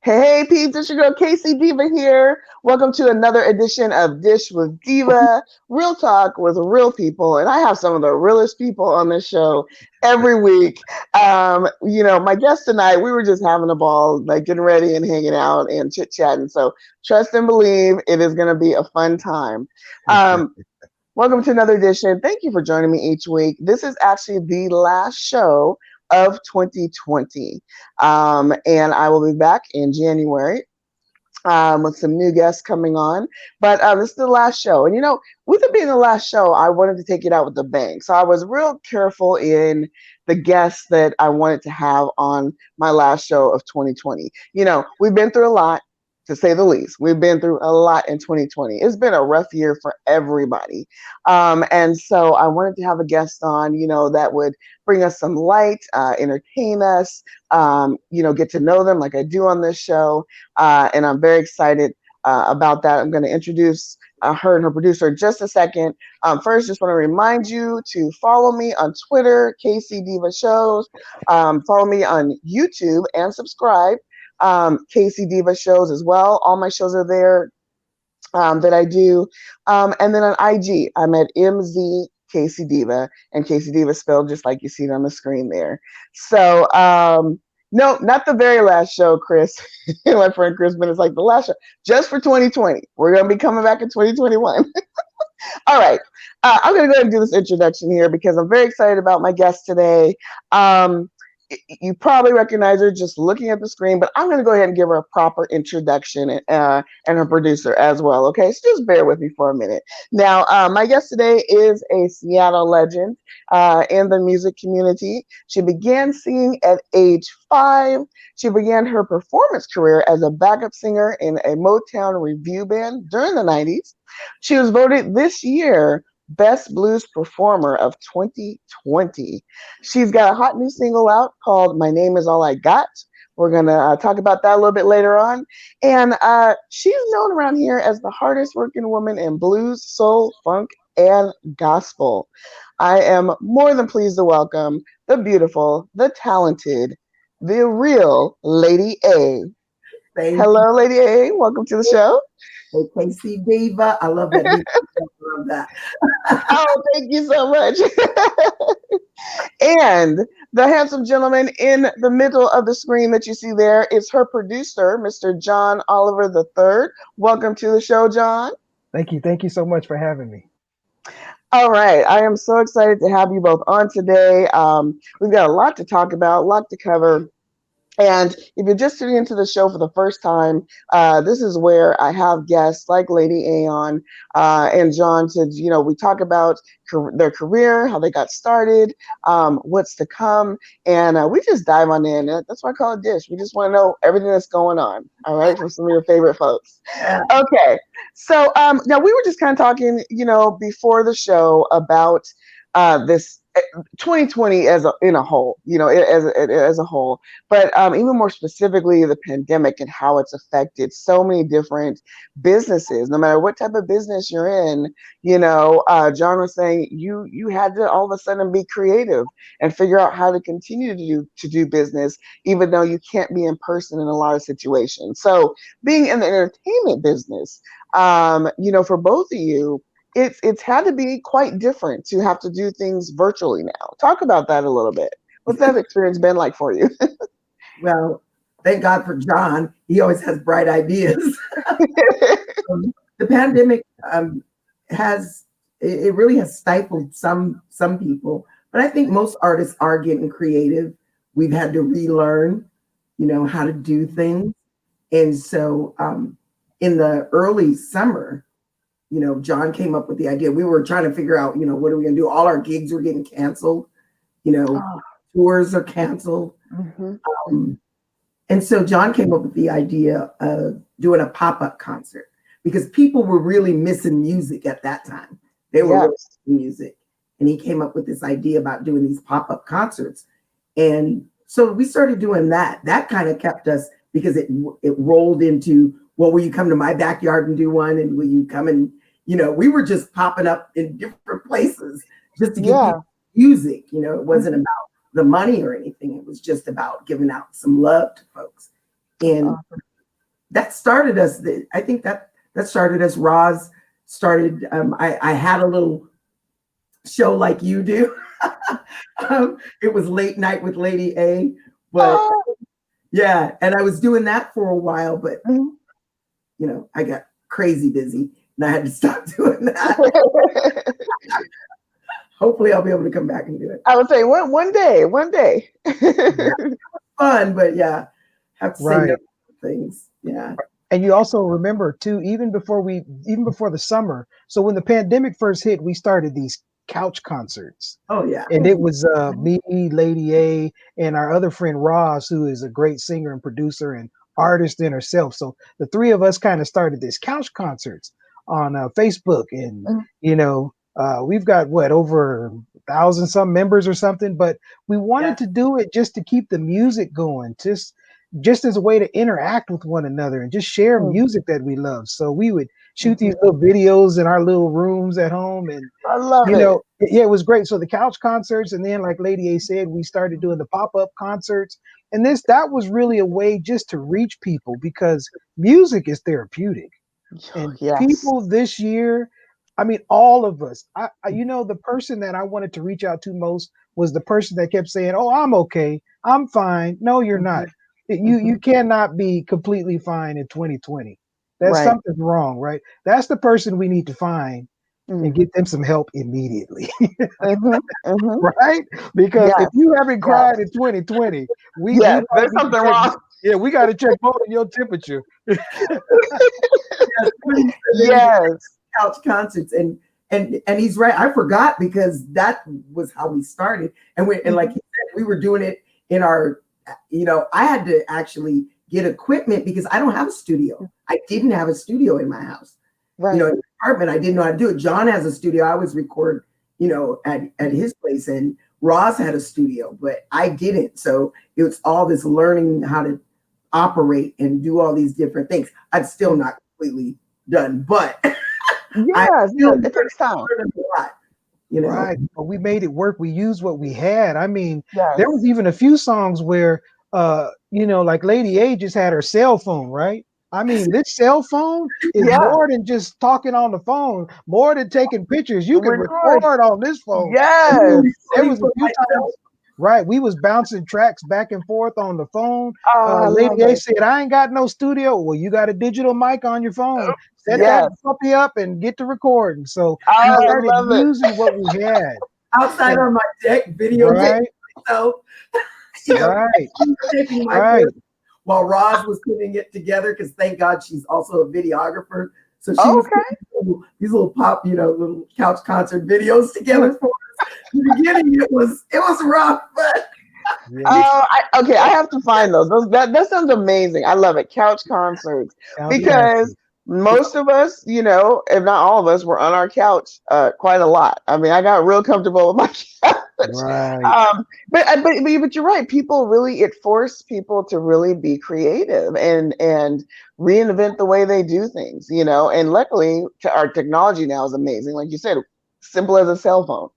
Hey peeps, it's your girl K-Cee Diva here. Welcome to another edition of Dish with Diva, real talk with real people. And I have some of the realest people on this show every week. My guest tonight, we were just having a ball, like getting ready and hanging out and chit-chatting. So trust and believe it is going to be a fun time. Um, Welcome to another edition. Thank you for joining me each week. This is actually the last show of 2020. And I will be back in January with some new guests coming on. But this is the last show. And with it being the last show, I wanted to take it out with a bang. So I was real careful in the guests that I wanted to have on my last show of 2020. We've been through a lot, to say the least. We've been through a lot in 2020. It's been a rough year for everybody. And so I wanted to have a guest on, that would bring us some light, entertain us, get to know them like I do on this show. And I'm very excited about that. I'm going to introduce her and her producer in just a second. First, just want to remind you to follow me on Twitter, K-Cee Diva Shows. Follow me on YouTube and subscribe. K-Cee Diva Shows as well. All my shows are there that I do. And then on IG, I'm at MZ K-Cee Diva, and K-Cee Diva spelled just like you see it on the screen there. So, no, not the very last show, Chris. My friend Chris, but it's like the last show just for 2020. We're going to be coming back in 2021. All right. I'm going to go ahead and do this introduction here because I'm very excited about my guest today. You probably recognize her just looking at the screen, but I'm going to go ahead and give her a proper introduction and her producer as well. Okay, so just bear with me for a minute. Now, my guest today is a Seattle legend in the music community. She began singing at age 5. She began her performance career as a backup singer in a Motown review band during the 90s. She was voted this year Best Blues Performer of 2020. She's got a hot new single out called My Name Is All I Got. We're going to talk about that a little bit later on. And she's known around here as the hardest working woman in blues, soul, funk, and gospel. I am more than pleased to welcome the beautiful, the talented, the real Lady A. Thank you. Hello, Lady A. Welcome to the show. Hey, K-Cee Diva. I love that. I love that. Oh, thank you so much. And the handsome gentleman in the middle of the screen that you see there is her producer, Mr. John Oliver III. Welcome to the show, John. Thank you. Thank you so much for having me. All right. I am so excited to have you both on today. We've got a lot to talk about, a lot to cover. And if you're just tuning into the show for the first time, this is where I have guests like Lady A on and John to, we talk about their career, how they got started, what's to come, and we just dive on in. That's why I call it Dish. We just want to know everything that's going on, all right, from some of your favorite folks. Okay, so now we were just kind of talking, before the show about this 2020 in a whole, as a whole, but even more specifically, the pandemic and how it's affected so many different businesses. No matter what type of business you're in, John was saying you had to all of a sudden be creative and figure out how to continue to do business, even though you can't be in person in a lot of situations. So being in the entertainment business, for both of you, it's had to be quite different to have to do things virtually now. Talk about that a little bit. What's that experience been like for you? Well, thank God for John. He always has bright ideas. The pandemic has it really has stifled some people, but I think most artists are getting creative. We've had to relearn, how to do things, and so in the early summer, John came up with the idea. We were trying to figure out, what are we going to do? All our gigs were getting canceled, Oh, tours are canceled. mhm. And so John came up with the idea of doing a pop-up concert because people were really missing music at that time. They were really Yes. missing music. And he came up with this idea about doing these pop-up concerts. And so we started doing that. That kind of kept us because it rolled into, well, will you come to my backyard and do one? And will you come and, we were just popping up in different places just to give Yeah. people music. It wasn't about the money or anything. It was just about giving out some love to folks. And that started us. I think that started us. Roz started. I had a little show like you do. It was late night with Lady A, but Oh, yeah, and I was doing that for a while, but mhm. I got crazy busy and I had to stop doing that. Hopefully, I'll be able to come back and do it. I would say one day, one day. Yeah, fun, but yeah, have to say no Right. to things. Yeah. And you also remember too, even before the summer. So when the pandemic first hit, we started these couch concerts. Oh yeah. And it was me, Lady A, and our other friend Roz, who is a great singer and producer and artist in herself. So the three of us kind of started this couch concerts on Facebook, and Mhm. we've got what, over 1,000 some members or something. But we Yeah. wanted to do it just to keep the music going, just as a way to interact with one another and just share Mm. music that we love. So we would shoot these Mhm. little videos in our little rooms at home, and I love it. yeah, it was great. So the couch concerts, and then like Lady A said, we started doing the pop-up concerts. And that was really a way just to reach people, because music is therapeutic. And Yes. people this year, I mean, all of us, the person that I wanted to reach out to most was the person that kept saying, "Oh, I'm okay, I'm fine." No, you're Mhm. not. You Mhm. cannot be completely fine in 2020. That's Right. something's wrong, right? That's the person we need to find and Mm. get them some help immediately. Hmm. Hmm. Right? Because if Yes. you haven't Yes. cried in 2020, we Yes. might There's need to something check. wrong. Yeah, we got to check more than your temperature. Yeah, somebody said they were doing Yes. couch concerts, and he's right. I forgot because that was how we started, and like he said, we were doing it in our. I had to actually get equipment because I don't have a studio. I didn't have a studio in my house. Right. In the apartment, I didn't know how to do it. John has a studio. I always record, at his place, and Ross had a studio, but I didn't. So it was all this learning how to operate and do all these different things. I'm still not completely done, but I Yes. still It takes time. learning a lot, you know. Right. But we made it work. We used what we had. I mean, there was Yes. even a few songs where like Lady A just had her cell phone, right? I mean, this cell phone is Yeah. more than just talking on the phone, more than taking pictures. You can Record. record on this phone. And Yes. so Really there funny was a for few myself. times, right? We was bouncing tracks back and forth on the phone. Oh, I love Lady A it. said, "I ain't got no studio." Well, you got a digital mic on your phone. Set that Yes. puppy up and get to recording. So Oh, we I started love it. using what we had. Outside And on my deck, videotaping right, myself, you know, right, taping my right. voice while Roz was putting it together. Because thank God she's also a videographer, so she was Okay. putting these little pop, little couch concert videos Mhm. together for us. In the beginning, it was rough, but Yeah, we Okay. I have to find those. That sounds amazing. I love it. Couch concerts couch because concert. most of us, if not all of us, were on our couch quite a lot. I mean, I got real comfortable with my couch. Right. But you're right. People really it forced people to really be creative and reinvent the way they do things. And luckily, our technology now is amazing. Like you said, simple as a cell phone.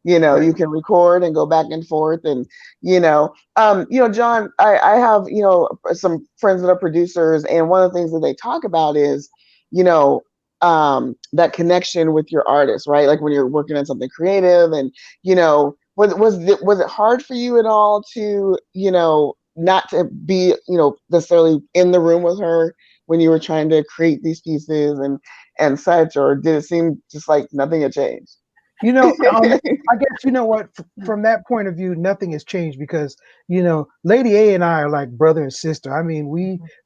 right. You can record and go back and forth, and John, I have some friends that are producers, and one of the things that they talk about is, you know, that connection with your artist, right? Like when you're working on something creative, and was it hard for you at all to not to be necessarily in the room with her when you were trying to create these pieces and such, or did it seem just like nothing had changed? I guess you know what. From that point of view, nothing has changed because Lady A and I are like brother and sister. I mean,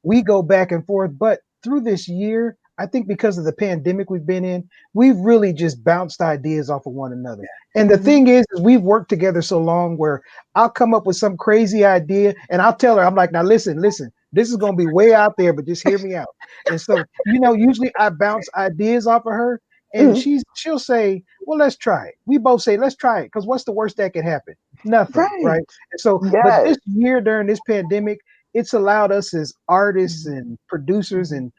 we go back and forth, but through this year, I think because of the pandemic we've been in, we've really just bounced ideas off of one another. And the Mhm. thing is we've worked together so long where I'll come up with some crazy idea and I'll tell her, I'm like, now listen, this is gonna be way out there, but just hear me out. And so, usually I bounce ideas off of her, and Mhm. she'll say, well, let's try it. We both say, let's try it, because what's the worst that could happen? Nothing, right? Right. And so, but Yes. this year during this pandemic, it's allowed us as artists and producers and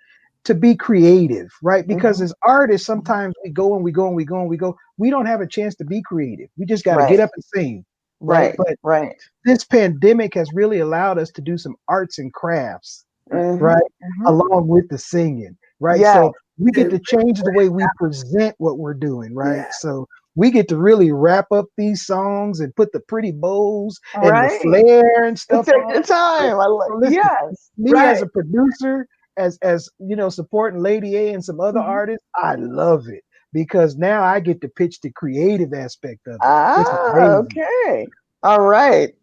to be creative, right? Because Mhm. as artists, sometimes we go and we go and we go and we go. We don't have a chance to be creative. We just got to get Right. up and sing, right? Right. But Right. this pandemic has really allowed us to do some arts and crafts Mm-hmm. right? Mm-hmm. Along with the singing, right? Yes. So we get to change the way we present what we're doing, right? Yeah. So we get to really wrap up these songs and put the pretty bows and the Right. flair and And stuff take on. your So, time. I like. so listen, Yes. me Right. as a producer, as you know, supporting Lady A and some other Mhm. artists, I love it because now I get to pitch the creative aspect of it. It's Ah, amazing. okay. All right.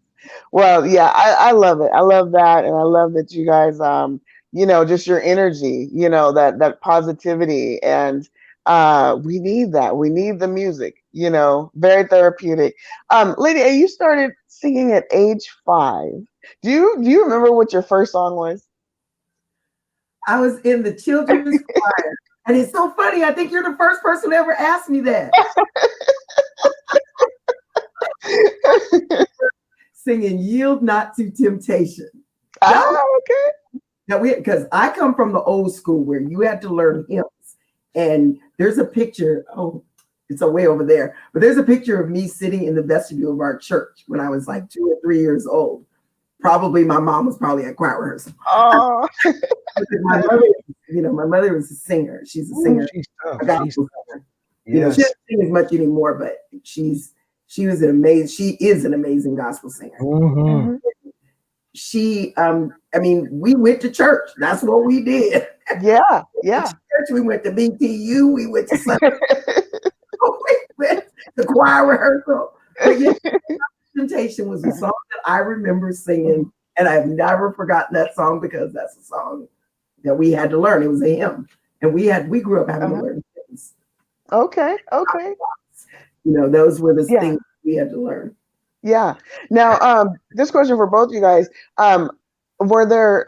Well, yeah, I love it. I love that, and I love that you guys, just your energy, that positivity, and we need that. We need the music, very therapeutic. Lady A, you started singing at age 5. Do you remember what your first song was? I was in the children's choir. And it's so funny. I think you're the first person to ever ask me that. Singing Yield Not to Temptation. That was Okay. that we because I come from the old school where you had to learn hymns. And there's a picture, oh, it's a way over there, but there's a picture of me sitting in the vestibule of our church when I was like 2 or 3 years old. Probably my mom was probably at choir rehearsal. Oh. Because my mother, my mother was a singer. She's a Ooh, singer, she's tough. a She's gospel tough. singer. She Yes. doesn't sing as much anymore, but she is an amazing gospel singer. Hmm. Mhm. We went to church. That's what we did. Yeah. Yeah. Church, we went to BTU, we went to Sunday, we went to choir rehearsal. But yeah, Temptation was a song that I remember singing, and I've never forgotten that song because that's a song that we had to learn. It was a hymn, and we grew up having to Uh-huh. learn hymns. Okay. Okay. Those were the Yeah. things we had to learn. Yeah. Now, this question for both you guys. Were there,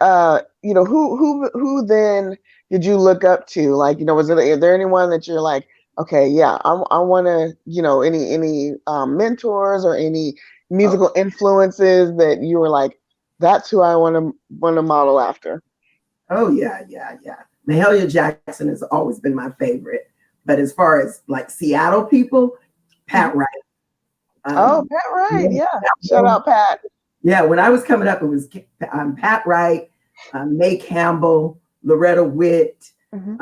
who then did you look up to? Like, is there anyone that you're like, okay, yeah, I want to, any mentors or any Oh, musical influences that you were like, that's who I want to model after. oh yeah, yeah, yeah. Mahalia Jackson has always been my favorite. But as far as like Seattle people, Pat Mhm. Wright. Oh, Um, Pat Wright. yeah, Yeah. Shout out, Pat. yeah, when I was coming up, it was Pat Wright, May Campbell, Loretta Witt. Hmm.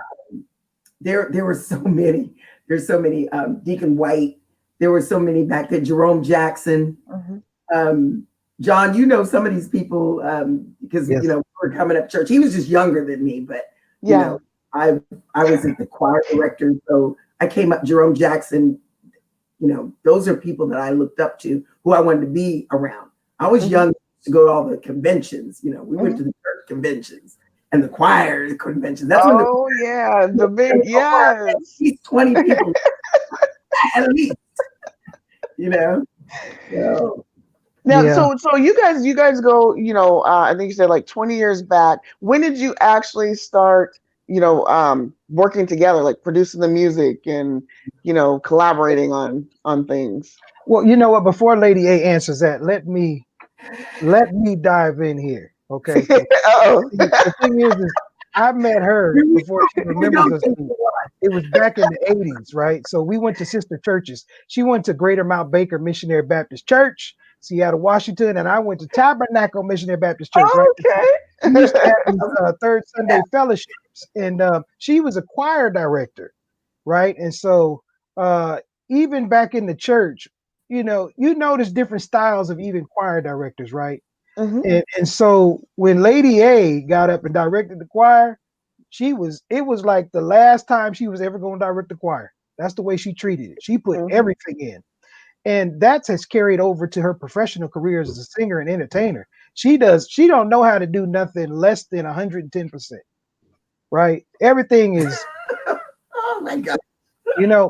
There were so many. There's so many. Deacon White. There were so many back then. Jerome Jackson. Hmm. Um, John, some of these people because Yes. we were coming up church. He was just younger than me, but you Yeah. know, I I was at the choir director, so I came up. Jerome Jackson. Those are people that I looked up to, who I wanted to be around. I was Hmm. young to go to all the conventions. We went Hmm. to the church conventions and the choir conventions. That's when Oh, yeah. The big, at yes. least 20 people, at least, you know. So, Now, Yeah. so you guys go, I think you said like 20 years back. When did you actually start, working together, like producing the music and, collaborating on things? Well, you know what? Before Lady A answers that, let me dive in here, okay? Because Oh. the thing is I met her here we before go. she Here we remembers go. us. It was back in the 80s, right? So we went to sister churches. She went to Greater Mount Baker Missionary Baptist Church, Seattle, Washington, and I went to Tabernacle Missionary Baptist Church, right? So we used to Okay. have these third Sunday fellowships, and she was a choir director, right? And so even back in the church, you notice different styles of even choir directors, right? Hmm. And so when Lady A got up and directed the choir, it was like the last time she was ever going to direct the choir. That's the way she treated it. She put Hmm. everything in. And that has carried over to her professional career as a singer and entertainer. She don't know how to do nothing less than 110%, right? Everything is, Oh my God.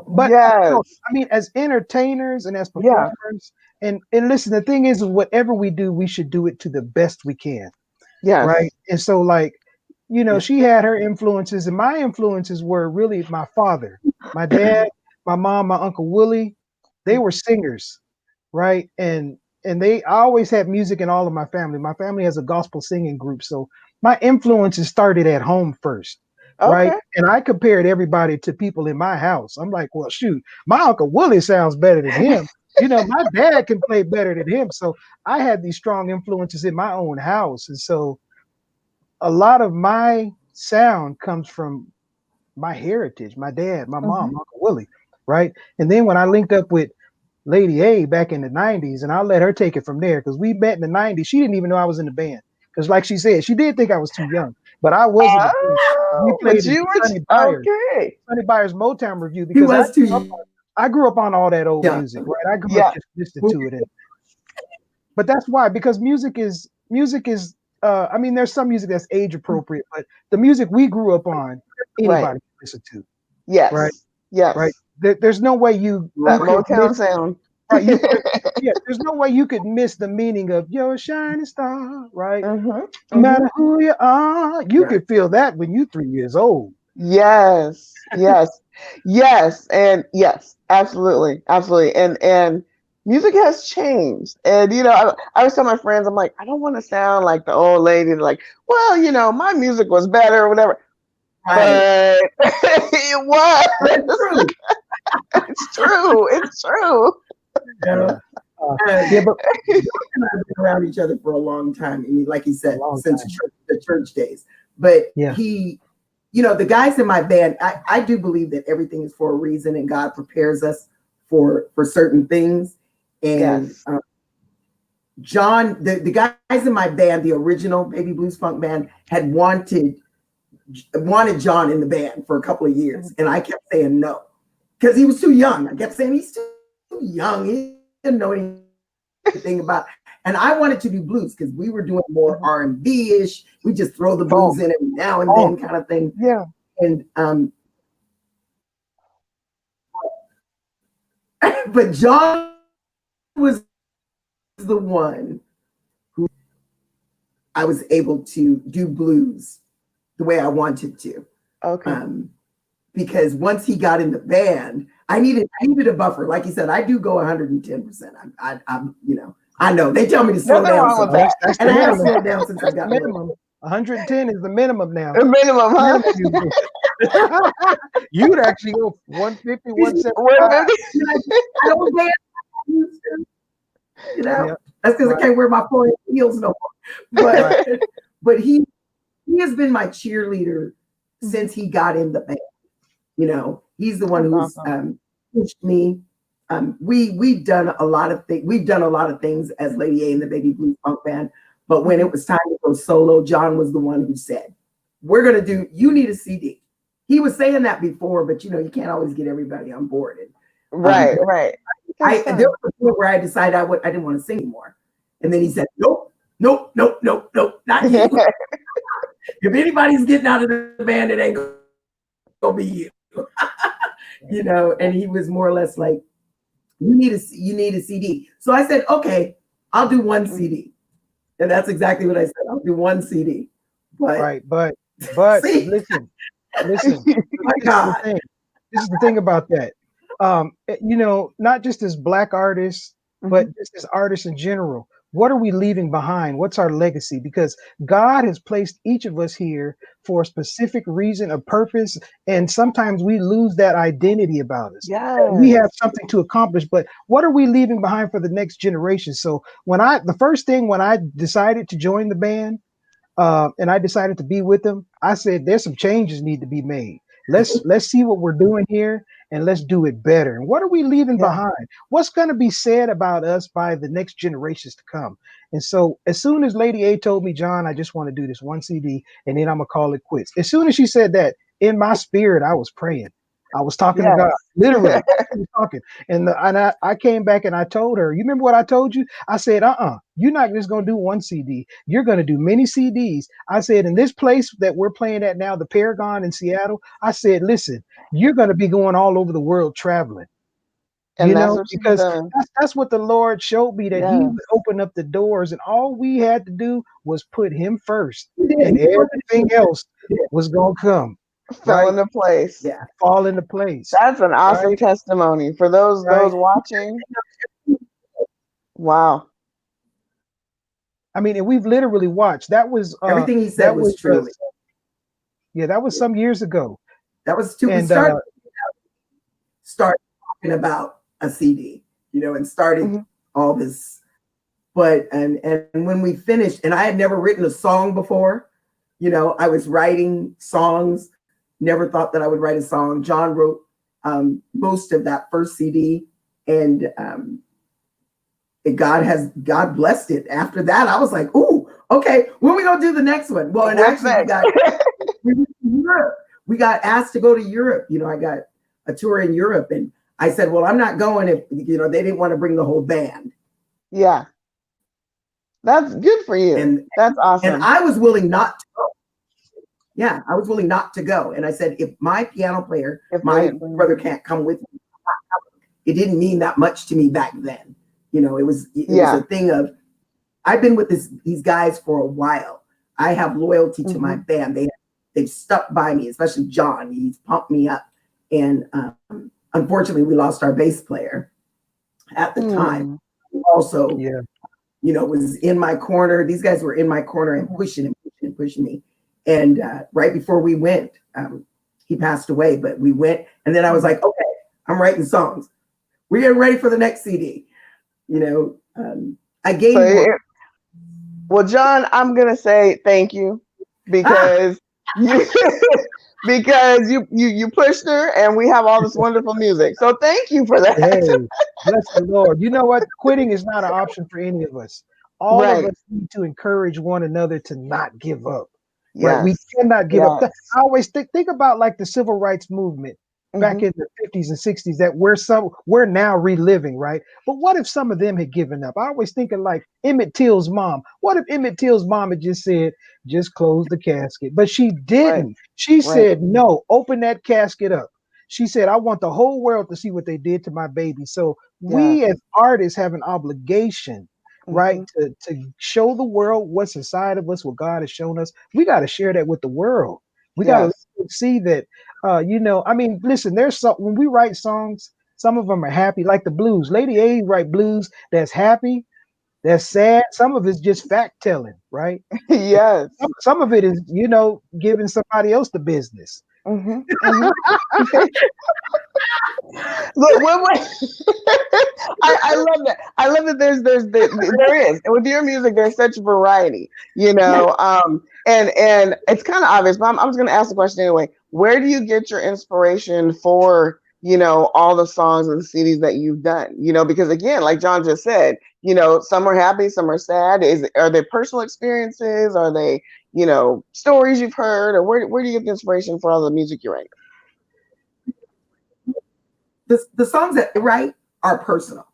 but Yes. I mean, as entertainers and as Yeah. performers, and listen, the thing is whatever we do, we should do it to the best we can, right? Yes. And so, like, Yeah. she had her influences, and my influences were really my father, my dad, my mom, my uncle Willie. They were singers, right? And I always had music in all of my family. My family has a gospel singing group, so my influences started at home first, right? Okay. And I compared everybody to people in my house. I'm like, well, shoot, my uncle Willie sounds better than him. My dad can play better than him. So I had these strong influences in my own house, and so a lot of my sound comes from my heritage, my dad, my mom, Uncle Willie, right? And then when I linked up with Lady A back in the 90s, and I'll let her take it from there because we met in the 90s. She didn't even know I was in the band. Because like she said, she did think I was too young, but I was in the band. We Oh, but played in you were okay. Sonny Byers Motown review He because was too I grew up on all that old young. music, right? I grew up Yeah, just listening to it, but that's why, because music is I mean, there's some music that's age appropriate, but the music we grew up on, right. anybody can listen to, right? Yes, Right. yes. There's no way you That could miss, Motown sound. right. Yeah, there's no way you could miss the meaning of "You're a shining star," right? hmm No hmm matter who you are, you Right. could feel that when you're 3 years old. Yes, yes, yes, and yes, absolutely, absolutely. And music has changed. And I was telling my friends, I'm like, I don't want to sound like the old lady, like, well, my music was better or whatever. Right. But it But was. it's true. It's true. It's true. You know? Yeah. Uh, Yeah, but George and I have been around each other for a long time. I mean, like he a said, long since time. the church days. But Yeah. he, the guys in my band, I do believe that everything is for a reason and God prepares us for certain things. And Yes. John, the guys in my band, the original Baby Blues Funk band, had wanted John in the band for a couple of years, and I kept saying no because he was too young. I kept saying he's too young. He didn't know anything about. And I wanted to do blues because we were doing more R&B ish. We just throw the blues in every now and then, kind of thing. Yeah. And but John was the one who I was able to do blues the way I wanted to. Okay. Because once he got in the band, I needed a buffer. Like he said, I do go 110%. I'm I know they tell me to slow Nothing down wrong with sometimes, that. That's and the I have minimum. slowed down since I That's the got minimum. 110 is the minimum now. The minimum, huh? Minimum you would actually go 150, One 175. fifty. I don't dance. I used to, Yeah. that's because Right. I can't wear my 4 heels no more. Right. But he has been my cheerleader since he got in the band. He's the one That's who's awesome. pushed me. We've done a lot of things. We've done a lot of things as Lady A in the Baby Blue Funk Band. But when it was time to go solo, John was the one who said, you need a CD. He was saying that before, but you can't always get everybody on board. And Right, right. That's fun. there was a point where I decided I didn't want to sing anymore. And then he said, nope, nope, nope, nope, nope, not you. If anybody's getting out of the band, it ain't gonna be you. And he was more or less like, you need a CD. So I said, okay, I'll do one CD. And that's exactly what I said. I'll do one CD. But Right. But see, listen. my This is the God. thing. This is the thing about that. Not just as Black artists, but just as artists in general. What are we leaving behind? What's our legacy? Because God has placed each of us here for a specific reason, a purpose, and sometimes we lose that identity about us. We Yes. have something to accomplish, but what are we leaving behind for the next generation? So the first thing when I decided to join the band, and I decided to be with them, I said there's some changes need to be made. Let's see what we're doing here and let's do it better. And what are we leaving Yeah. behind? What's going to be said about us by the next generations to come? And so as soon as Lady A told me, John, I just want to do this one CD and then I'm gonna call it quits. As soon as she said that, in my spirit, I was praying. I was talking to God, literally. I was talking. And I came back and I told her, you remember what I told you? I said, you're not just going to do one CD. You're going to do many CDs. I said, in this place that we're playing at now, the Paragon in Seattle, I said, listen, you're going to be going all over the world traveling, And that's what she's because done. that's what the Lord showed me, that he Yes. would open up the doors and all we had to do was put him first He did. and He wasn't- everything else was going to come, Fell right? into place. Yeah. Fall into place, That's an awesome right? testimony for those Right. watching. Wow. I mean, and we've literally watched. That was Everything he said that was was true. that was some years ago. That was too. We And started talking about a CD, and started Mhm. all this. But and when we finished, and I had never written a song before, I was writing songs, never thought that I would write a song. John wrote most of that first CD, and God blessed it. After that, I was like, ooh, okay, when we gonna do the next one? Well, and What's actually next? we went to Europe. We got asked to go to Europe. I got a tour in Europe, and I said, well, I'm not going if they didn't want to bring the whole band. Yeah, that's good for you. And That's awesome. I was willing not to go. Yeah, I was willing not to go. And I said, if my piano player, my brother can't come with me, it didn't mean that much to me back then. It was a thing of, I've been with these guys for a while. I have loyalty to my band. They've stuck by me, especially John. He's pumped me up. And unfortunately, we lost our bass player at the time. Also, was in my corner. These guys were in my corner and pushing me. And right before we went, he passed away. But we went, and then I was like, okay, I'm writing songs. We're getting ready for the next CD. I gave him. Well, John, I'm gonna say thank you because you pushed her, and we have all this wonderful music. So thank you for that. Hey, bless the Lord. You know what? Quitting is not an option for any of us. All of us need to encourage one another to not give up. Right? We cannot give up. I always think about like the civil rights movement back in the 50s and 60s that we're now reliving, right? But what if some of them had given up? I always think of like Emmett Till's mom. What if Emmett Till's mom had just said, just close the casket? But she didn't. She said, no, open that casket up. She said, I want the whole world to see what they did to my baby. So we as artists have an obligation, right, to show the world what's inside of us, what God has shown us. We got to share that with the world. We got to see that, listen, when we write songs, some of them are happy, like the blues. Lady A write blues that's happy, that's sad. Some of it's just fact telling, right? Yes. Some of it is, giving somebody else the business. Look, I love that. I love that there is. And with your music, there's such variety, and it's kind of obvious, but I'm just going to ask the question anyway. Where do you get your inspiration for, all the songs and the CDs that you've done? Because again, like John just said, some are happy, some are sad. Are they personal experiences? Are they, stories you've heard? Or where do you get the inspiration for all the music you write? The songs that I write are personal.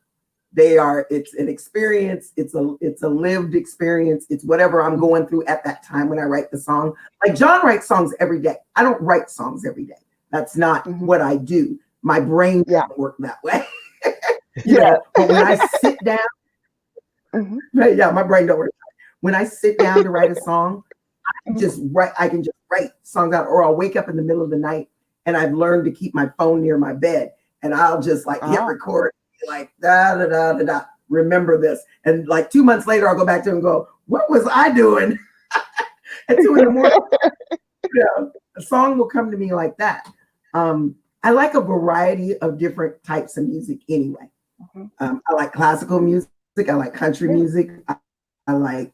It's an experience. It's a lived experience. It's whatever I'm going through at that time when I write the song. Like John writes songs every day. I don't write songs every day. That's not what I do. My brain doesn't work that way. But when I sit down, my brain don't work. When I sit down to write a song, I can just write songs out, or I'll wake up in the middle of the night and I've learned to keep my phone near my bed. And I'll just hit record, like da da da da da. Remember this, and like 2 months later, I'll go back to it and go, "What was I doing?" At 2 in the morning, a song will come to me like that. I like a variety of different types of music anyway. I like classical music. I like country music. I like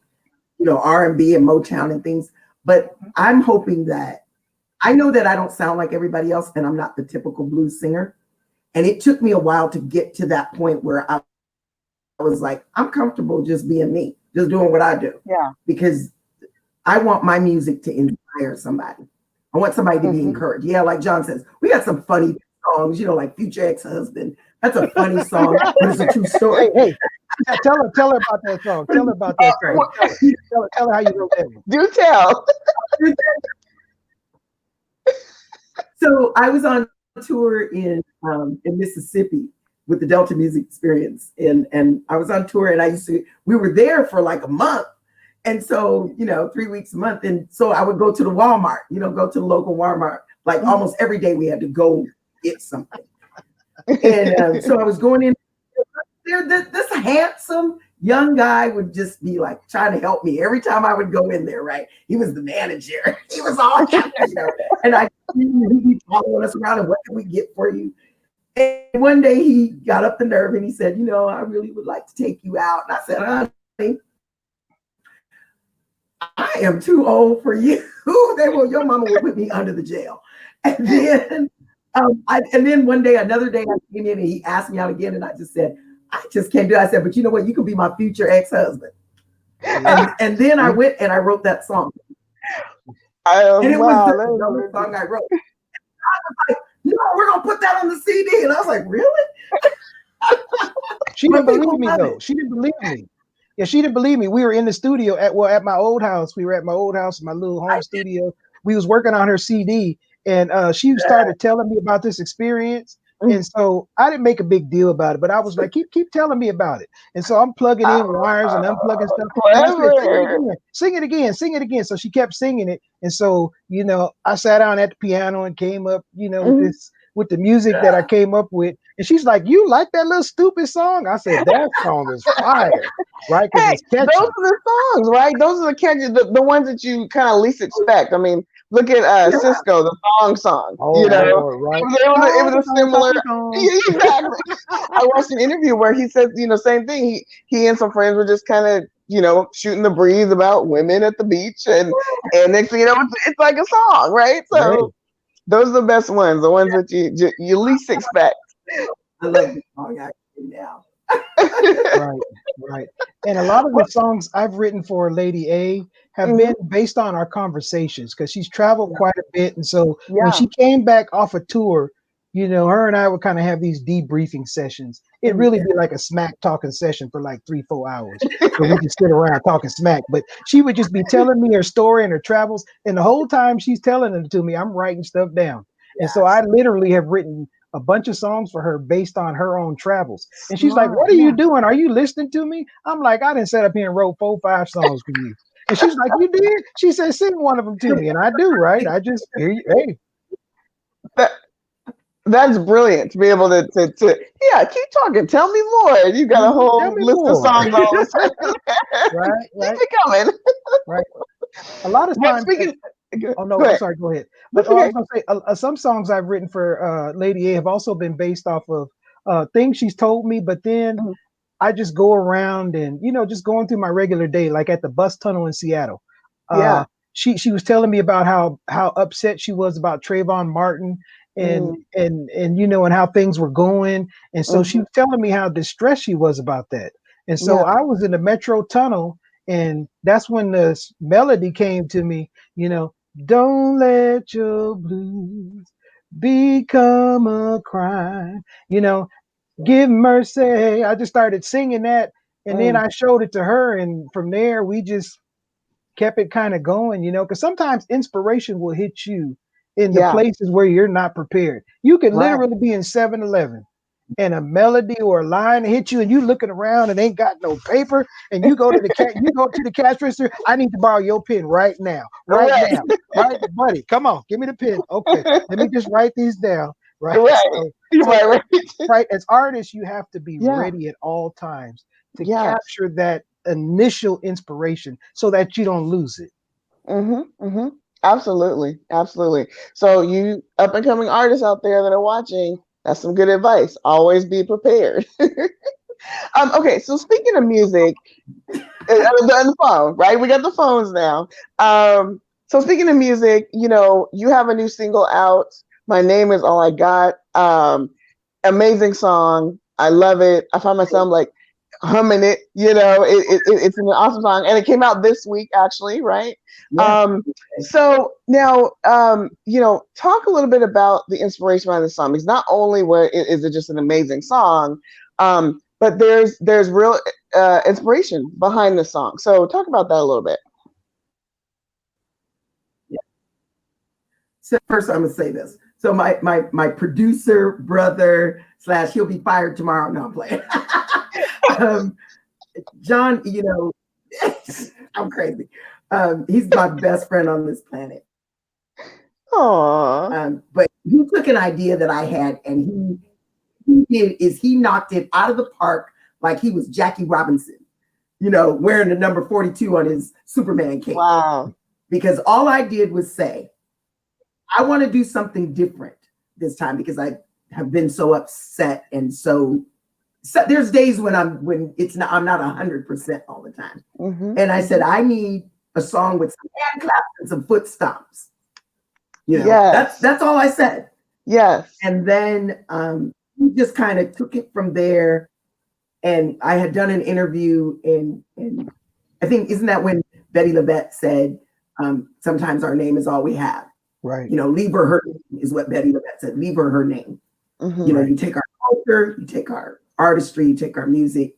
R&B and Motown and things. But I'm hoping that I know that I don't sound like everybody else, and I'm not the typical blues singer. And it took me a while to get to that point where I was like, I'm comfortable just being me, just doing what I do. Yeah. Because I want my music to inspire somebody. I want somebody to be encouraged. Yeah, like John says, we got some funny songs, like Future Ex-Husband. That's a funny song, but it's a true story. Hey, tell her about that song. Tell her about that song. Tell her how you wrote that one. Do tell. So I was on tour in Mississippi with the Delta Music Experience, and I was on tour, and we were there for like a month, and so 3 weeks a month, and so I would go to the Walmart, go to the local Walmart, like almost every day we had to go get something, and so I was going in there. This handsome young guy would just be like trying to help me every time I would go in there. Right, he was the manager. He was all and he'd be following us around. And what can we get for you? And one day he got up the nerve and he said, I really would like to take you out. And I said, honey, I am too old for you. Your mama will put me under the jail. And then and then one day, another day I came in and he asked me out again. And I just said, I just can't do it. I said, but you know what? You can be my future ex-husband. And then I went and I wrote that song. And it was Wow, the dumbest song I wrote. I was like, no, we're gonna put that on the CD. And I was like, really? She didn't believe me though. She didn't believe me. Yeah, she didn't believe me. We were in the studio at my old house. We were at my old house, my little home studio. We was working on her CD, and she started telling me about this experience. And so I didn't make a big deal about it, but I was like, keep telling me about it. And so I'm plugging in wires and unplugging stuff. And I said, sing it again, sing it again. So she kept singing it. And so, I sat down at the piano and came up, with the music that I came up with. And she's like, you like that little stupid song? I said, that song is fire, right? Because it's catchy. Those are the songs, right? Those are the catchy, the ones that you kind of least expect. I mean, look at Cisco, the song. Oh, Lord, right. It was a similar. Exactly. I watched an interview where he said, same thing. He and some friends were just kind of, shooting the breeze about women at the beach, and next thing you know, it's like a song, right? So. Right. Those are the best ones, the ones that you least expect. I love the song actually now. Right. And a lot of the songs I've written for Lady A have been based on our conversations because she's traveled quite a bit. And so when she came back off a tour, her and I would kind of have these debriefing sessions. It'd really be like a smack talking session for like 3-4 hours. So we could sit around talking smack. But she would just be telling me her story and her travels. And the whole time she's telling it to me, I'm writing stuff down. Yes. And so I literally have written a bunch of songs for her based on her own travels. And she's like, what are you doing? Are you listening to me? I'm like, I didn't sit up here and wrote 4-5 songs for you. And she's like, you did? She said, sing one of them to me. And I do, right? I just, hey. That's brilliant to be able to keep talking. Tell me more. You got a whole list of songs all of a sudden. Right. Keep it coming. Right. A lot of times. Oh no, I'm sorry. Go ahead. But I was gonna say some songs I've written for Lady A have also been based off of things she's told me. But then I just go around and just going through my regular day, like at the bus tunnel in Seattle. She was telling me about how upset she was about Trayvon Martin. And how things were going. And so she was telling me how distressed she was about that. And so I was in the metro tunnel, and that's when the melody came to me, don't let your blues become a crime, give mercy. I just started singing that, and then I showed it to her, and from there we just kept it kind of going, because sometimes inspiration will hit you in the places where you're not prepared. You can literally be in 7-Eleven and a melody or a line hit you, and you looking around and ain't got no paper, and you go to the cash register. I need to borrow your pen right now, right, buddy. Come on, give me the pen. Okay, let me just write these down. Right. As artists, you have to be ready at all times to capture that initial inspiration so that you don't lose it. Absolutely. So you up and coming artists out there that are watching, that's some good advice. Always be prepared. Okay, so speaking of music, on the phone, right? We got the phones now. So speaking of music, you have a new single out. My Name Is All I Got. Amazing song. I love it. I find myself like humming it. It's an awesome song, and it came out this week, actually, right? So now, talk a little bit about the inspiration behind the song. Because not only is it just an amazing song, but there's real inspiration behind the song. So talk about that a little bit. So first, I'm gonna say this. So my producer brother / he'll be fired tomorrow. No, I'm playing. John, I'm crazy. He's my best friend on this planet. Aww. But he took an idea that I had, and he knocked it out of the park like he was Jackie Robinson, wearing the number 42 on his Superman cape. Wow. Because all I did was say, I want to do something different this time because I have been so upset and so there's days when I'm not 100% all the time. And I said, I need a song with some hand claps and some foot stomps. You know, Yes. that's all I said. Yes. And then we just kind of took it from there. And I had done an interview in I think, isn't that when Betty LaBette said, sometimes our name is all we have. Right. You know, leave her name is what Betty LaBette said. Leave her name. Mm-hmm. You know, you take our culture, you take our artistry, you take our music,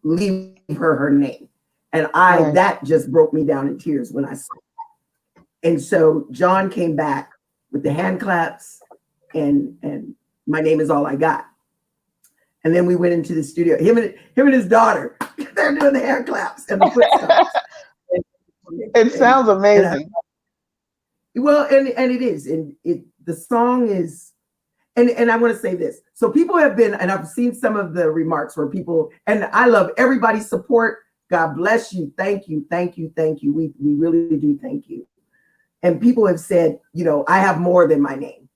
leave her name. And that just broke me down in tears when I saw it. And so John came back with the hand claps and my name is all I got. And then we went into the studio. Him and his daughter, they're doing the hand claps and the foot stomps. It sounds amazing. Well, and it is, and the song is, and I want to say this. So people have been, and I've seen some of the remarks where people, and I love everybody's support. God bless you. Thank you. Thank you. Thank you. We really do. Thank you. And people have said, you know, I have more than my name,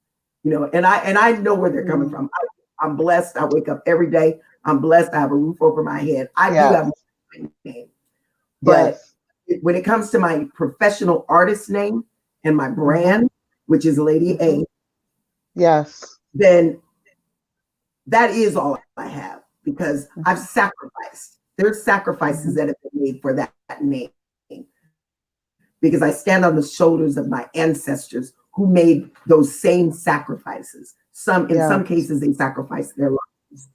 you know, and I know where they're coming from. I'm blessed. I wake up every day. I'm blessed. I have a roof over my head. I do have my name. But when it comes to my professional artist name and my brand, which is Lady A, yes, then that is all I have because I've sacrificed. There's sacrifices that have been made for that name because I stand on the shoulders of my ancestors who made those same sacrifices. In some cases, they sacrificed their lives.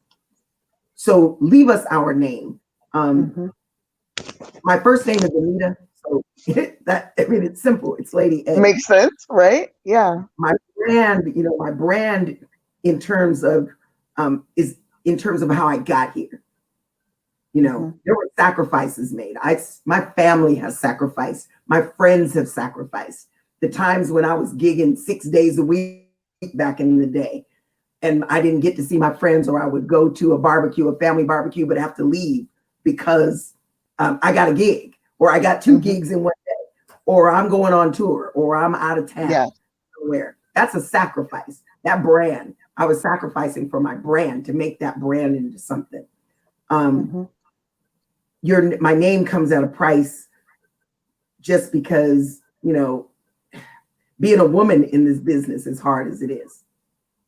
So leave us our name. My first name is Anita. So it's simple. It's Lady A. Makes sense, right? Yeah. My brand, you know, my brand in terms of is in terms of how I got here. You know, there were sacrifices made. My family has sacrificed. My friends have sacrificed. The times when I was gigging 6 days a week back in the day, and I didn't get to see my friends, or I would go to a family barbecue, but have to leave because I got a gig, or I got 2 gigs in one day, or I'm going on tour, or I'm out of town somewhere. That's a sacrifice. That brand, I was sacrificing for my brand to make that brand into something. My name comes at a price just because, you know, being a woman in this business is hard as it is.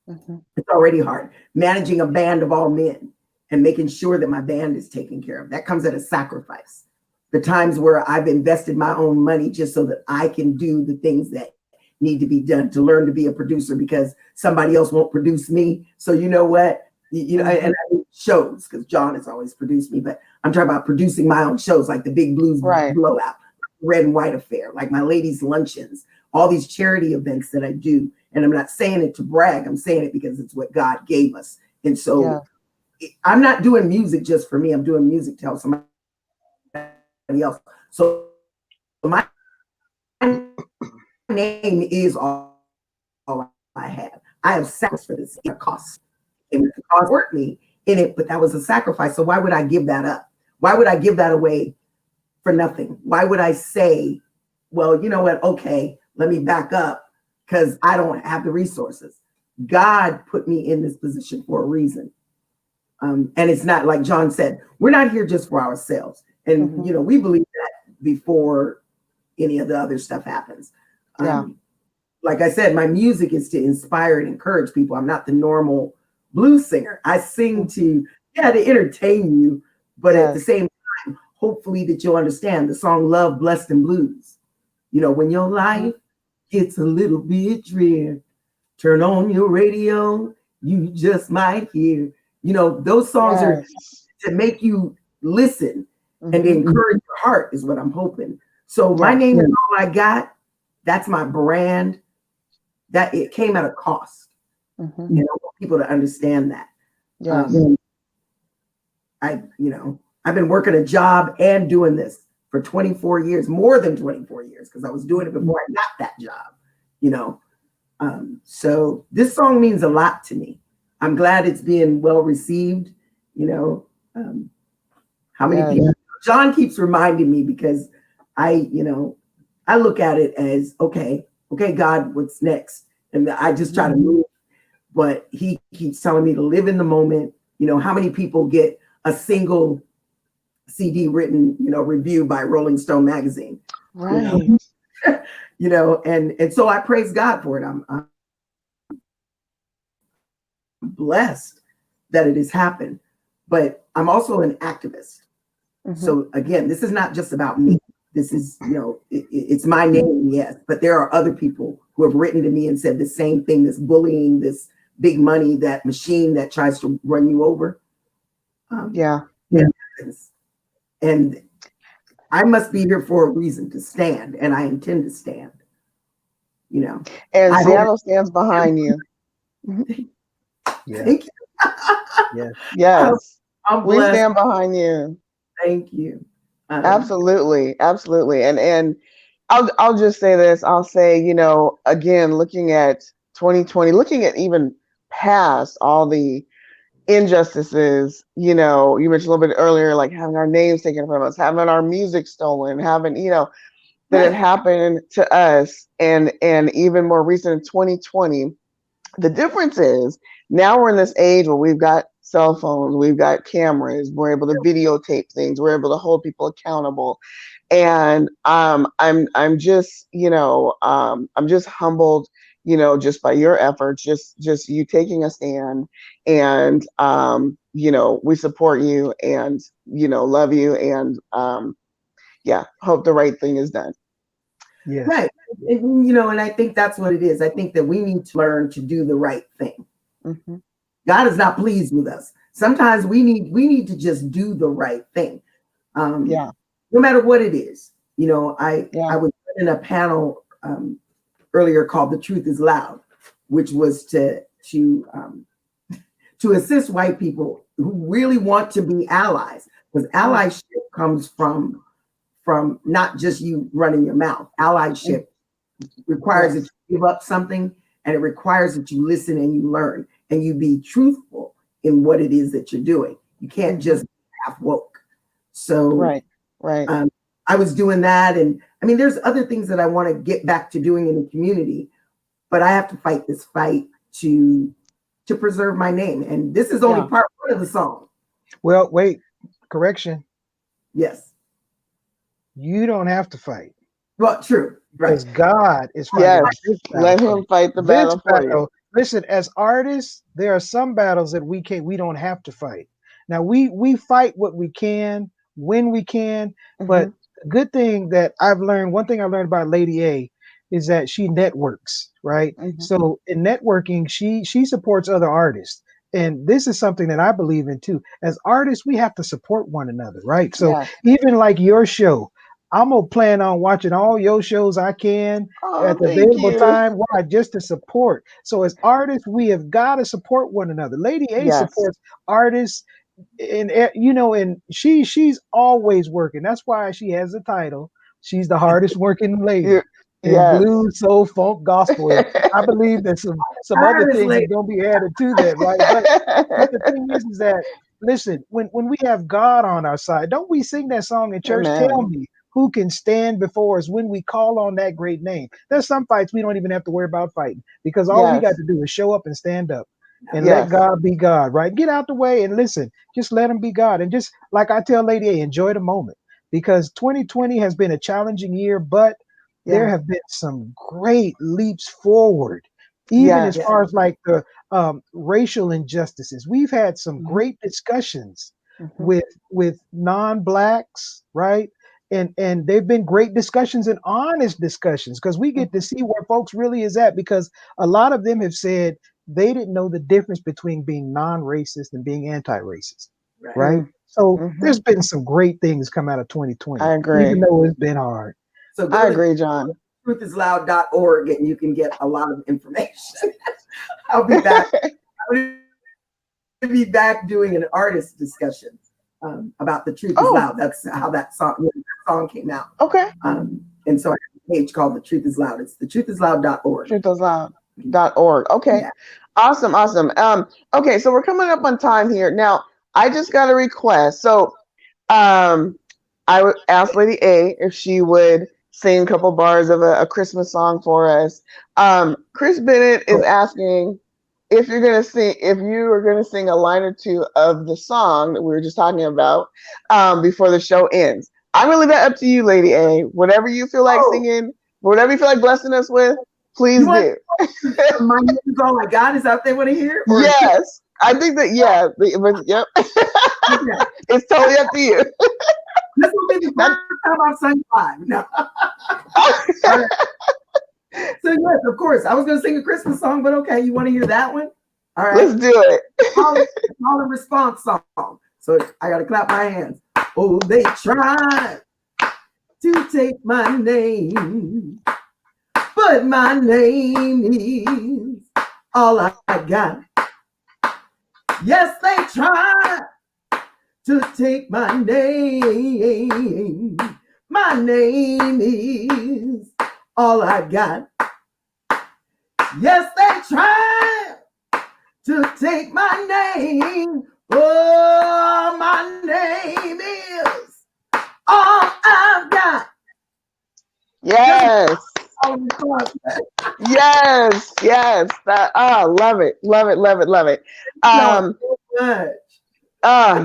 It's already hard. Managing a band of all men and making sure that my band is taken care of. That comes at a sacrifice. The times where I've invested my own money just so that I can do the things that need to be done to learn to be a producer because somebody else won't produce me. So you know what? You know, and I do shows because John has always produced me, but I'm talking about producing my own shows like the Big Blues Blowout, Red and White Affair, like my ladies' luncheons, all these charity events that I do. And I'm not saying it to brag. I'm saying it because it's what God gave us. And so I'm not doing music just for me. I'm doing music to help somebody else. So my name is all I have. I have sacrificed for this. It costs. It cost work me in it, but that was a sacrifice. So why would I give that up? Why would I give that away for nothing? Why would I say, well, you know what? Okay, let me back up because I don't have the resources. God put me in this position for a reason. And it's not like John said, we're not here just for ourselves. And, you know, we believe that before any of the other stuff happens. Like I said, my music is to inspire and encourage people. I'm not the normal blues singer. I sing to entertain you, but at the same time, hopefully that you'll understand the song Love, Blessed, and Blues. You know, when your life gets a little bit drear, turn on your radio, you just might hear. You know, those songs are to make you listen and to encourage your heart is what I'm hoping. So my name is all I got. That's my brand. That it came at a cost. You know, I want people to understand that. I've been working a job and doing this for 24 years, more than 24 years, because I was doing it before I got that job, you know. So this song means a lot to me. I'm glad it's being well received, you know. How many people? John keeps reminding me because I look at it as, okay, God, what's next? And I just try to move. But he keeps telling me to live in the moment. You know, how many people get a single CD written, review by Rolling Stone magazine. You know, Right. and so I praise God for it. I'm blessed that it has happened, but I'm also an activist. So again, this is not just about me. This is, it's my name, yes, but there are other people who have written to me and said the same thing, this bullying, this big money, that machine that tries to run you over. Yeah. Yeah. And I must be here for a reason to stand, and I intend to stand. And I hope. Seattle stands behind you. Yeah. Thank you. Yeah. Yes. I'm We blessed. stand behind you. Thank you. Absolutely. Absolutely. And I'll just say this. I'll say, again, looking at 2020, looking at even past all the injustices, you mentioned a little bit earlier, like having our names taken from us, having our music stolen, having, that it Right. happened to us, and even more recent in 2020. The difference is now we're in this age where we've got cell phones, we've got cameras, we're able to videotape things, we're able to hold people accountable. And I'm just, I'm just humbled, just by your efforts, just you taking a stand. And we support you, and love you, and yeah, hope the right thing is done. Yes. Right. And I think that's what it is. I think that we need to learn to do the right thing. Hmm. God is not pleased with us. Sometimes we need to just do the right thing. Yeah. No matter what it is. I Yeah. was in a panel earlier called "The Truth Is Loud," which was to assist white people who really want to be allies, because allyship comes from not just you running your mouth. Allyship requires that Yes. you give up something, and it requires that you listen and you learn and you be truthful in what it is that you're doing. You can't just half woke. So Right. Right. I was doing that, and I mean, there's other things that I want to get back to doing in the community, but I have to fight this fight to preserve my name. And this is only Yeah. part one of the song. Well, wait, correction. Yes. You don't have to fight Well, true. Right. because God is fighting Yes. this battle Let for him you. fight the This battle for you. battle, listen, as artists, there are some battles that we don't have to fight. Now we fight what we can when we can, but Hmm. the good thing that I've learned, one thing I learned about Lady A is that she networks, right? Hmm. So in networking, she supports other artists. And this is something that I believe in too. As artists, we have to support one another, right? So Yes. even like your show, I'm gonna plan on watching all your shows I can Oh, at the thank available you. time. Why? Just to support. So as artists, we have got to support one another. Lady A Yes. supports artists, and and she's always working. That's why she has the title. She's the hardest working You. lady in Yes. blues, soul, funk, gospel. And I believe that some other things Honestly, is gonna be added to that, right? But the thing is that listen, when we have God on our side, don't we sing that song in church? Tell Amen. me who can stand before us when we call on that great name. There's some fights we don't even have to worry about fighting because all we got Yes. to do is show up and stand up and let Yes. God be God, right? Get out the way and listen. Just let him be God. And just like I tell Lady A, enjoy the moment because 2020 has been a challenging year, but there Yeah. have been some great leaps forward, even as Yes. yeah. far as like the racial injustices. We've had some Hmm. great discussions Hmm. with non-blacks, right? And they've been great discussions and honest discussions because we get to Hmm. see where folks really is at because a lot of them have said they didn't know the difference between being non-racist and being anti-racist, Right. right? So Hmm. there's been some great things come out of I 2020, even agree. though it's been hard. So go I to agree, John. truthisloud.org and you can get a lot of information. I'll be back. I'm going to be back doing an artist discussion about The Truth Is Oh, Loud. That's how that song came out. okay. And so I have a page called The Truth Is Loud. It's thetruthisloud.org. Truthousloud.org. Okay. Yeah. Awesome. Awesome. Okay, so we're coming up on time here. Now, I just got a request. So um I would ask Lady A if she would sing a couple bars of a Christmas song for us. Chris Bennett is Oh, asking if you are gonna sing a line or two of the song that we were just talking about, before the show ends. I'm gonna leave that up to you, Lady A. Whatever you feel like Oh, singing, whatever you feel like blessing us with, you please want do. my name is all I got? Is that what they want to hear? Or Yes, I think that. Yeah, but yep, okay. it's totally up to you. This will be the That, first time I've sung live. No. All right. So yes, of course. I was gonna sing a Christmas song, but okay, you want to hear that one? All let's right. do it. Call and response song. So I gotta clap my hands. Oh, they tried to take my name, but my name is all I got. Yes, they tried to take my name. My name is all I got. Yes, they tried to take my name. Oh, my name is all I've got. Yes. Yes. Love it. Love it. Love it. Love it. So much. That's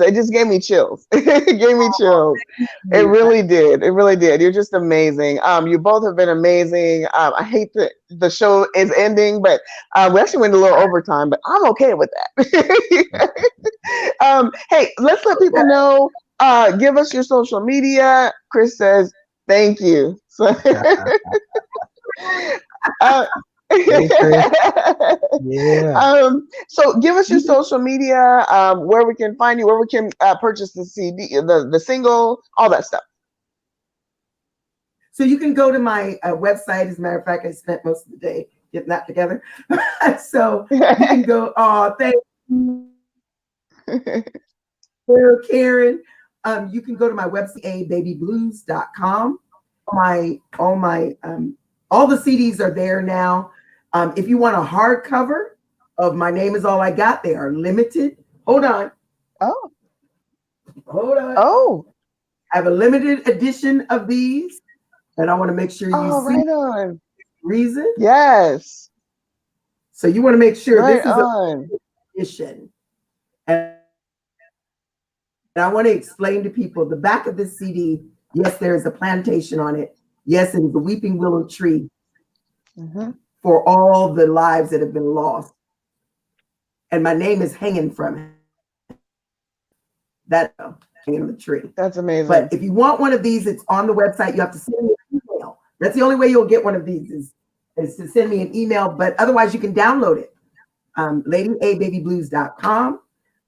it. Just gave me chills. It gave me chills. It You. really did. It really did. You're just amazing. You both have been amazing. I hate that the show is ending, but we actually went a little overtime, but I'm okay with that. Hey, let's let people know. Give us your social media. Chris says thank you. So, uh, Hey, Chris. Yeah. So give us your social media, where we can find you, where we can purchase the CD, the single, all that stuff. So you can go to my website. As a matter of fact, I spent most of the day getting that together. So you can go. Oh, thank you, Karen. You can go to my website, ababyblues.com. All the CDs are there now. If you want a hardcover of My Name Is All I Got, they are limited. Hold on. Oh. I have a limited edition of these, and I want to make sure you see right on. the reason. Yes. So you want to make sure Right this is on. a edition. And I want to explain to people the back of this CD. Yes, there is a plantation on it. Yes, it is a weeping willow tree for all the lives that have been lost. And my name is hanging from it. That hanging on the tree. That's amazing. But if you want one of these, it's on the website. You have to send me an email. That's the only way you'll get one of these is to send me an email. But otherwise, you can download it. LadyABabyBlues.com.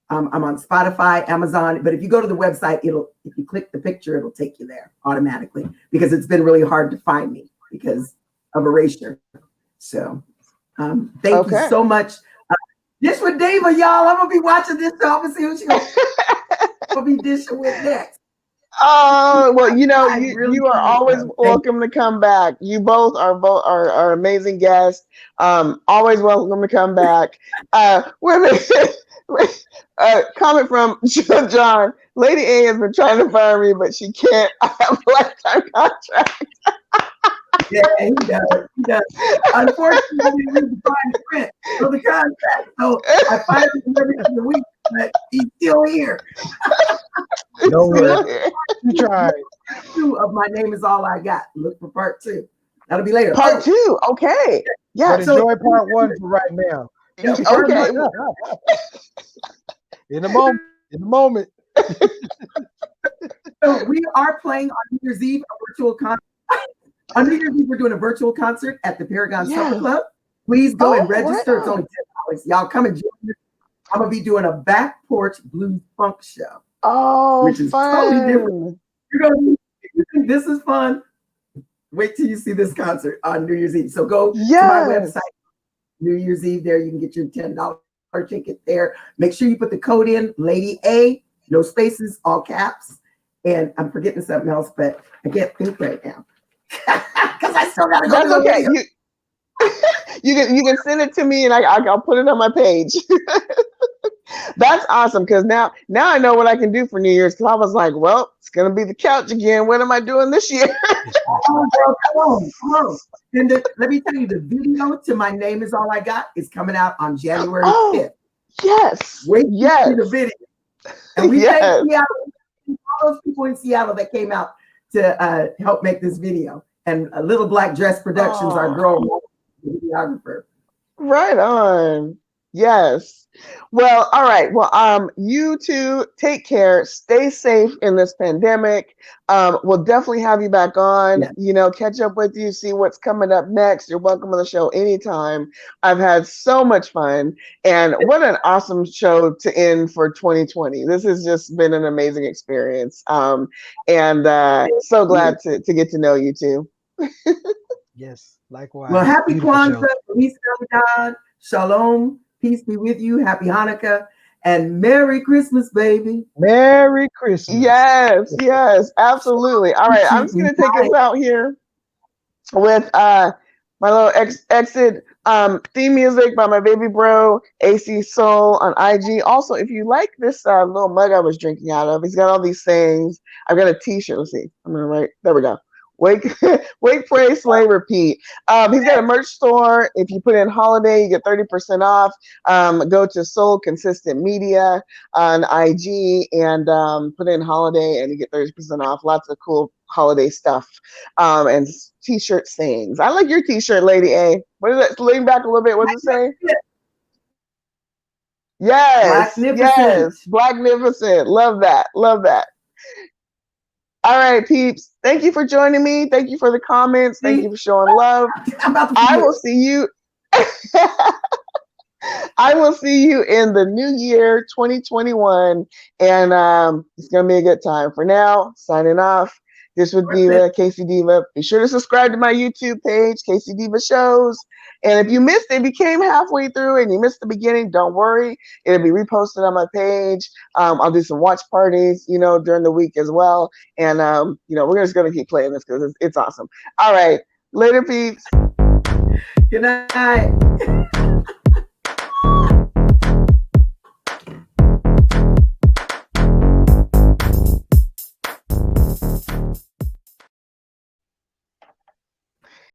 I'm on Spotify, Amazon. But if you go to the website, if you click the picture, it'll take you there automatically because it's been really hard to find me because of erasure. So thank you so much. Dish with Deeva, y'all. I'm gonna be watching this show. I'm gonna see who she's gonna be dishing with next. Oh, well, you are always welcome to come back. You both are amazing guests. Always welcome to come back. Comment from John. Lady A has been trying to fire me, but she can't. I have a lifetime contract. Yeah, he does. Unfortunately, I didn't read the fine print of the contract, so I fired him every other week, but he's still here. No worries. You tried. Part 2 of My Name Is All I Got. Look for part 2. That'll be later. Part 2. Okay. Yeah. But enjoy part 1 for right now. Okay. In a moment. So we are playing on New Year's Eve a virtual concert. On New Year's Eve, we're doing a virtual concert at the Paragon Supper Club. Please go and register. It's only $10. Y'all come and join us. I'm gonna be doing a back porch blues funk show. Oh, which is totally different. You're gonna be, if you think this is fun, wait till you see this concert on New Year's Eve. So go to my website, New Year's Eve. There you can get your $10 ticket there. Make sure you put the code in, Lady A, no spaces, all caps. And I'm forgetting something else, but I can't think right now. Because I still gotta go. That's okay. You can send it to me and I'll put it on my page. That's awesome because now I know what I can do for New Year's because I was like, well, it's gonna be the couch again. What am I doing this year? Oh, girl, come on, come on. And let me tell you, the video to My Name Is All I Got is coming out on January Oh, 5th. yes, Wait to see yes, the video. And we thank yes. Seattle, all those people in Seattle that came out to help make this video. And Little Black Dress Productions, our Oh. girl, the videographer. Right on. Yes. Well, all right. Well, you two take care. Stay safe in this pandemic. We'll definitely have you back on, Yeah. Catch up with you, see what's coming up next. You're welcome on the show anytime. I've had so much fun. And what an awesome show to end for 2020. This has just been an amazing experience. And so glad to get to know you two. Yes, likewise. Well, happy Beautiful show. Kwanzaa, Feliz Navidad, Shalom, peace be with you, happy Hanukkah, and Merry Christmas, baby. Merry Christmas. Yes, yes, absolutely. All right, I'm just gonna take us out here with my little exit theme music by my baby bro AC Soul on IG. Also, if you like this little mug I was drinking out of, he's got all these sayings. I've got a T-shirt. Let's see. I'm gonna write. There we go. Wake, wake, pray, slay, repeat. He's got a merch store. If you put in holiday, you get 30% off. Go to Soul Consistent Media on IG and put in holiday, and you get 30% off. Lots of cool holiday stuff and T-shirt sayings. I like your T-shirt, Lady A. What is it? Lean back a little bit. What does it say? Yes, yes, Blacknificent. Love that. Love that. All right, peeps. Thank you for joining me. Thank you for the comments. Thank you for showing love. I will see you. I will see you in the new year 2021. And it's going to be a good time. For now, signing off. This was Diva, K-Cee Diva. Be sure to subscribe to my YouTube page, K-Cee Diva Shows. And if you missed it, if you came halfway through and you missed the beginning, don't worry. It'll be reposted on my page. I'll do some watch parties, during the week as well. And, we're just going to keep playing this because it's awesome. All right. Later, peeps. Good night.